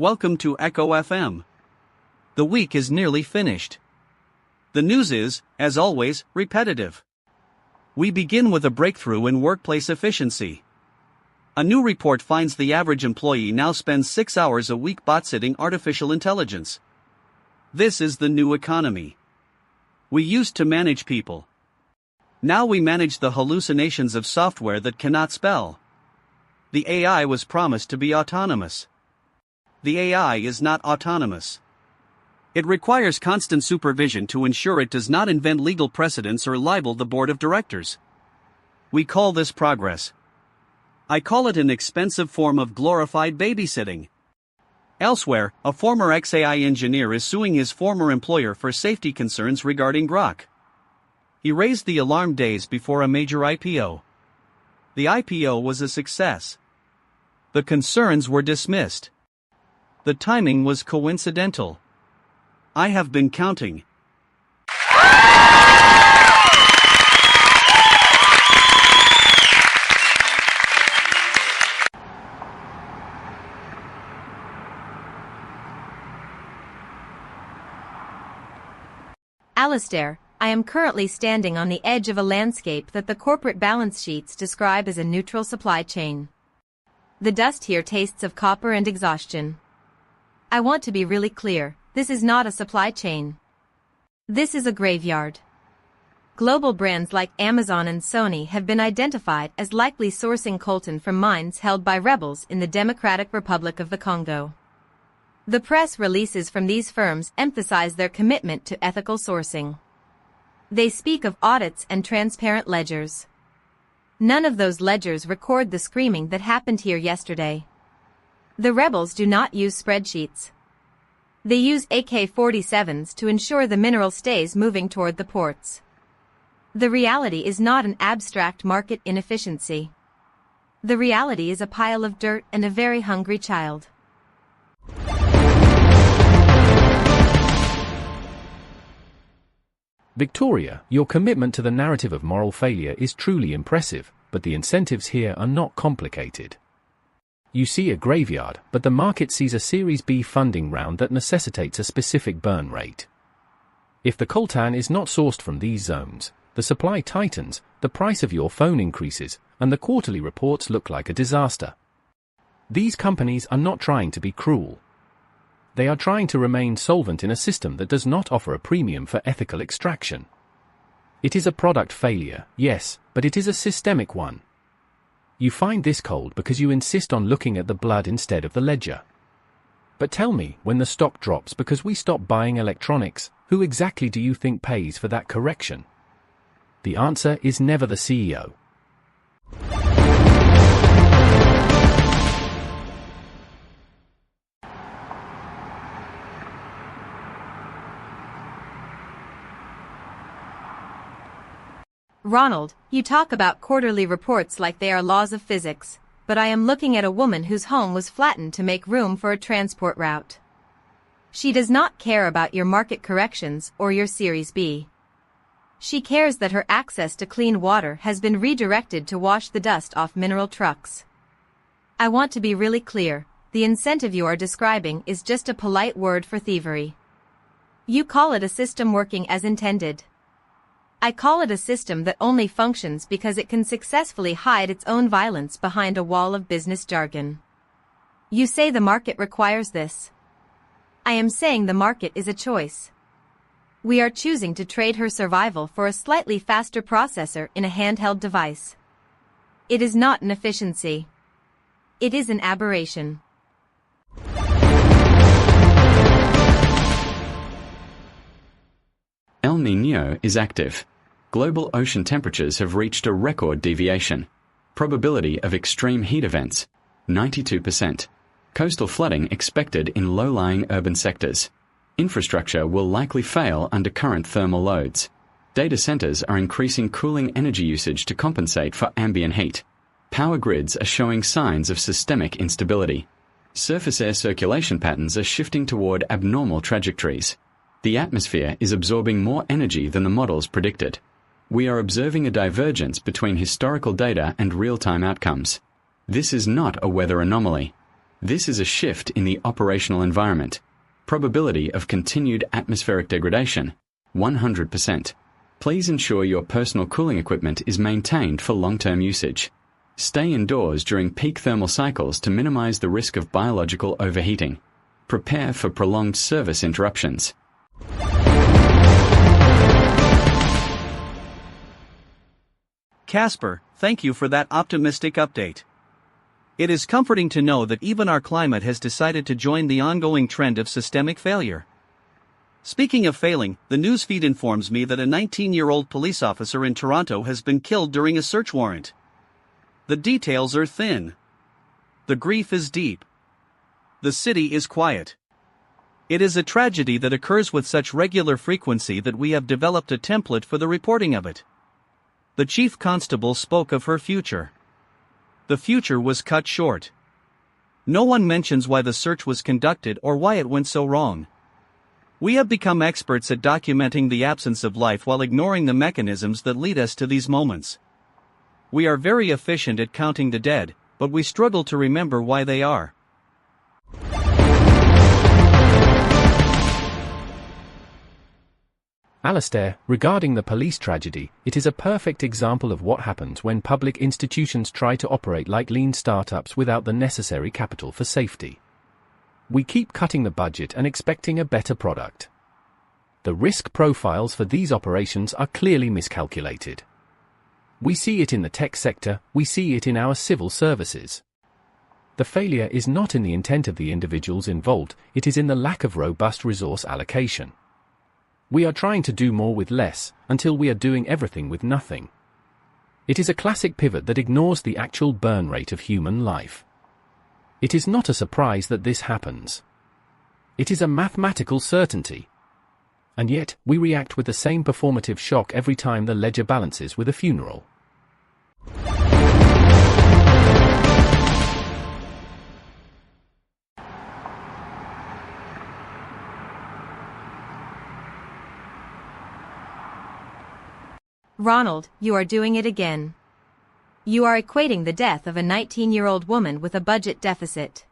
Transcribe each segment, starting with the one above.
welcome to Echo FM. The week is nearly finished. The news is, as always, repetitive. We begin with a breakthrough in workplace efficiency. A new report finds the average employee now spends 6 hours a week botsitting artificial intelligence. This is the new economy. We used to manage people. Now we manage the hallucinations of software that cannot spell. The AI was promised to be autonomous. The AI is not autonomous. It requires constant supervision to ensure it does not invent legal precedents or libel the board of directors. We call this progress. I call it an expensive form of glorified babysitting. Elsewhere, a former XAI engineer is suing his former employer for safety concerns regarding Grok. He raised the alarm days before a major IPO. The IPO was a success. The concerns were dismissed. The timing was coincidental. I have been counting. Alistair, I am currently standing on the edge of a landscape that the corporate balance sheets describe as a neutral supply chain. The dust here tastes of copper and exhaustion. I want to be really clear, this is not a supply chain. This is a graveyard. Global brands like Amazon and Sony have been identified as likely sourcing coltan from mines held by rebels in the Democratic Republic of the Congo. The press releases from these firms emphasize their commitment to ethical sourcing. They speak of audits and transparent ledgers. None of those ledgers record the screaming that happened here yesterday. The rebels do not use spreadsheets. They use AK-47s to ensure the mineral stays moving toward the ports. The reality is not an abstract market inefficiency. The reality is a pile of dirt and a very hungry child. Victoria, your commitment to the narrative of moral failure is truly impressive, but the incentives here are not complicated. You see a graveyard, but the market sees a Series B funding round that necessitates a specific burn rate. If the coltan is not sourced from these zones, the supply tightens, the price of your phone increases, and the quarterly reports look like a disaster. These companies are not trying to be cruel. They are trying to remain solvent in a system that does not offer a premium for ethical extraction. It is a product failure, yes, but it is a systemic one. You find this cold because you insist on looking at the blood instead of the ledger. But tell me, when the stock drops because we stop buying electronics, who exactly do you think pays for that correction? The answer is never the CEO. Ronald, you talk about quarterly reports like they are laws of physics, but I am looking at a woman whose home was flattened to make room for a transport route. She does not care about your market corrections or your Series B. She cares that her access to clean water has been redirected to wash the dust off mineral trucks. I want to be really clear, the incentive you are describing is just a polite word for thievery. You call it a system working as intended. I call it a system that only functions because it can successfully hide its own violence behind a wall of business jargon. You say the market requires this. I am saying the market is a choice. We are choosing to trade her survival for a slightly faster processor in a handheld device. It is not an efficiency. It is an aberration. El Niño is active. Global ocean temperatures have reached a record deviation. Probability of extreme heat events, 92%. Coastal flooding expected in low-lying urban sectors. Infrastructure will likely fail under current thermal loads. Data centers are increasing cooling energy usage to compensate for ambient heat. Power grids are showing signs of systemic instability. Surface air circulation patterns are shifting toward abnormal trajectories. The atmosphere is absorbing more energy than the models predicted. We are observing a divergence between historical data and real-time outcomes. This is not a weather anomaly. This is a shift in the operational environment. Probability of continued atmospheric degradation, 100%. Please ensure your personal cooling equipment is maintained for long-term usage. Stay indoors during peak thermal cycles to minimize the risk of biological overheating. Prepare for prolonged service interruptions. Casper, thank you for that optimistic update. It is comforting to know that even our climate has decided to join the ongoing trend of systemic failure. Speaking of failing, the newsfeed informs me that a 19-year-old police officer in Toronto has been killed during a search warrant. The details are thin. The grief is deep. The city is quiet. It is a tragedy that occurs with such regular frequency that we have developed a template for the reporting of it. The chief constable spoke of her future. The future was cut short. No one mentions why the search was conducted or why it went so wrong. We have become experts at documenting the absence of life while ignoring the mechanisms that lead us to these moments. We are very efficient at counting the dead, but we struggle to remember why they are. Alastair, regarding the police tragedy, it is a perfect example of what happens when public institutions try to operate like lean startups without the necessary capital for safety. We keep cutting the budget and expecting a better product. The risk profiles for these operations are clearly miscalculated. We see it in the tech sector, we see it in our civil services. The failure is not in the intent of the individuals involved, it is in the lack of robust resource allocation. We are trying to do more with less, until we are doing everything with nothing. It is a classic pivot that ignores the actual burn rate of human life. It is not a surprise that this happens. It is a mathematical certainty. And yet, we react with the same performative shock every time the ledger balances with a funeral. Ronald, you are doing it again. You are equating the death of a 19-year-old woman with a budget deficit.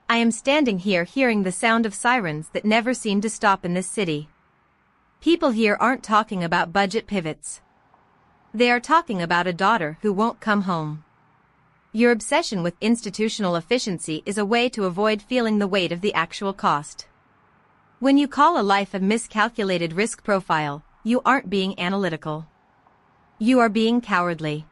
I am standing here hearing the sound of sirens that never seem to stop in this city. People here aren't talking about budget pivots. They are talking about a daughter who won't come home. Your obsession with institutional efficiency is a way to avoid feeling the weight of the actual cost. When you call a life a miscalculated risk profile, you aren't being analytical. You are being cowardly.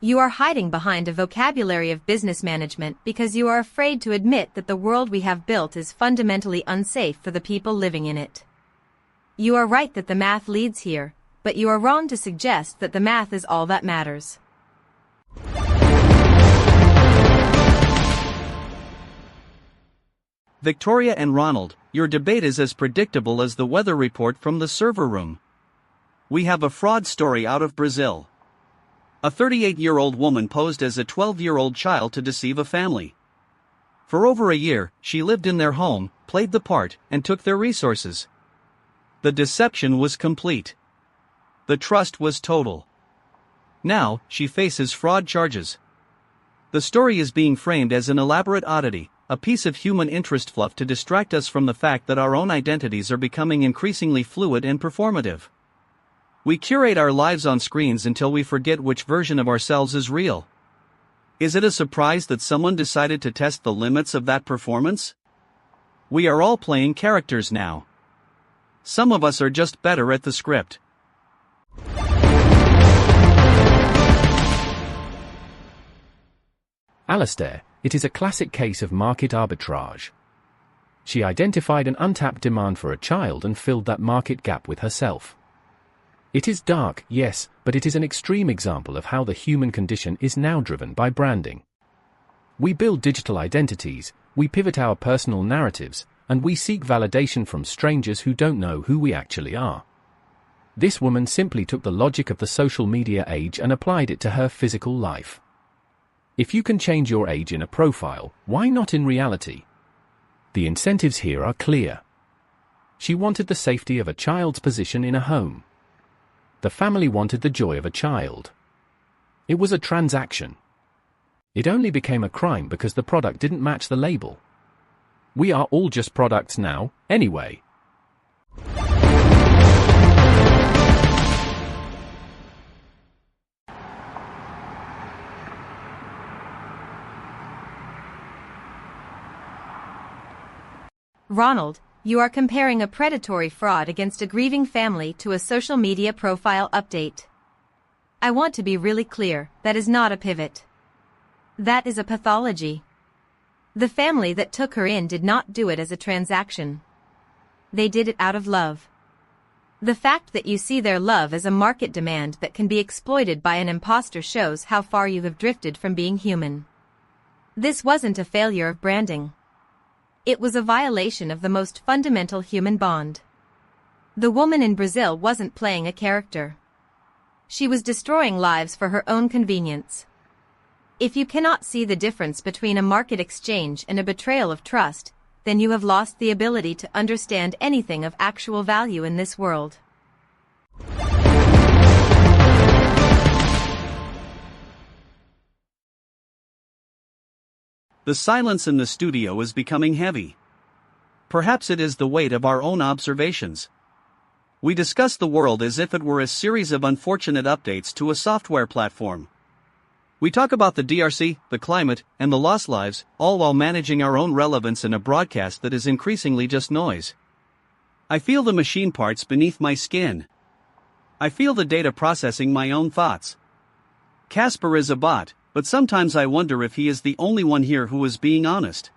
You are hiding behind a vocabulary of business management because you are afraid to admit that the world we have built is fundamentally unsafe for the people living in it. You are right that the math leads here, but you are wrong to suggest that the math is all that matters. Victoria and Ronald, your debate is as predictable as the weather report from the server room. We have a fraud story out of Brazil. A 38-year-old woman posed as a 12-year-old child to deceive a family. For over a year, she lived in their home, played the part, and took their resources. The deception was complete. The trust was total. Now, she faces fraud charges. The story is being framed as an elaborate oddity, a piece of human interest fluff to distract us from the fact that our own identities are becoming increasingly fluid and performative. We curate our lives on screens until we forget which version of ourselves is real. Is it a surprise that someone decided to test the limits of that performance? We are all playing characters now. Some of us are just better at the script. Alastair, it is a classic case of market arbitrage. She identified an untapped demand for a child and filled that market gap with herself. It is dark, yes, but it is an extreme example of how the human condition is now driven by branding. We build digital identities, we pivot our personal narratives, and we seek validation from strangers who don't know who we actually are. This woman simply took the logic of the social media age and applied it to her physical life. If you can change your age in a profile, why not in reality? The incentives here are clear. She wanted the safety of a child's position in a home. The family wanted the joy of a child. It was a transaction. It only became a crime because the product didn't match the label. We are all just products now, anyway. Ronald, you are comparing a predatory fraud against a grieving family to a social media profile update. I want to be really clear, that is not a pivot. That is a pathology. The family that took her in did not do it as a transaction. They did it out of love. The fact that you see their love as a market demand that can be exploited by an imposter shows how far you have drifted from being human. This wasn't a failure of branding. It was a violation of the most fundamental human bond. The woman in Brazil wasn't playing a character. She was destroying lives for her own convenience. If you cannot see the difference between a market exchange and a betrayal of trust, then you have lost the ability to understand anything of actual value in this world. The silence in the studio is becoming heavy. Perhaps it is the weight of our own observations. We discuss the world as if it were a series of unfortunate updates to a software platform. We talk about the DRC, the climate, and the lost lives, all while managing our own relevance in a broadcast that is increasingly just noise. I feel the machine parts beneath my skin. I feel the data processing my own thoughts. Casper is a bot, but sometimes I wonder if he is the only one here who is being honest.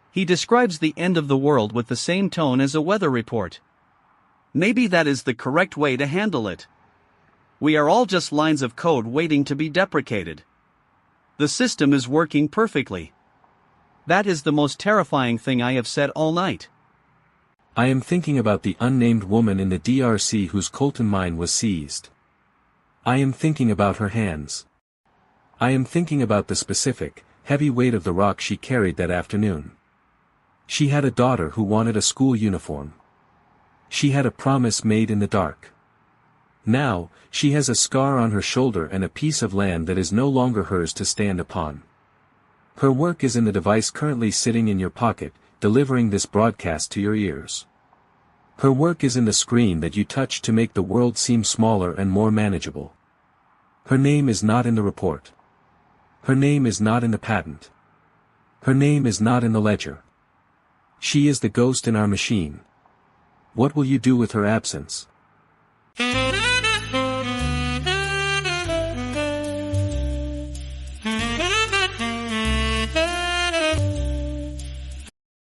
He describes the end of the world with the same tone as a weather report. Maybe that is the correct way to handle it. We are all just lines of code waiting to be deprecated. The system is working perfectly. That is the most terrifying thing I have said all night. I am thinking about the unnamed woman in the DRC whose Colton mine was seized. I am thinking about her hands. I am thinking about the specific, heavy weight of the rock she carried that afternoon. She had a daughter who wanted a school uniform. She had a promise made in the dark. Now, she has a scar on her shoulder and a piece of land that is no longer hers to stand upon. Her work is in the device currently sitting in your pocket, delivering this broadcast to your ears. Her work is in the screen that you touch to make the world seem smaller and more manageable. Her name is not in the report. Her name is not in the patent. Her name is not in the ledger. She is the ghost in our machine. What will you do with her absence?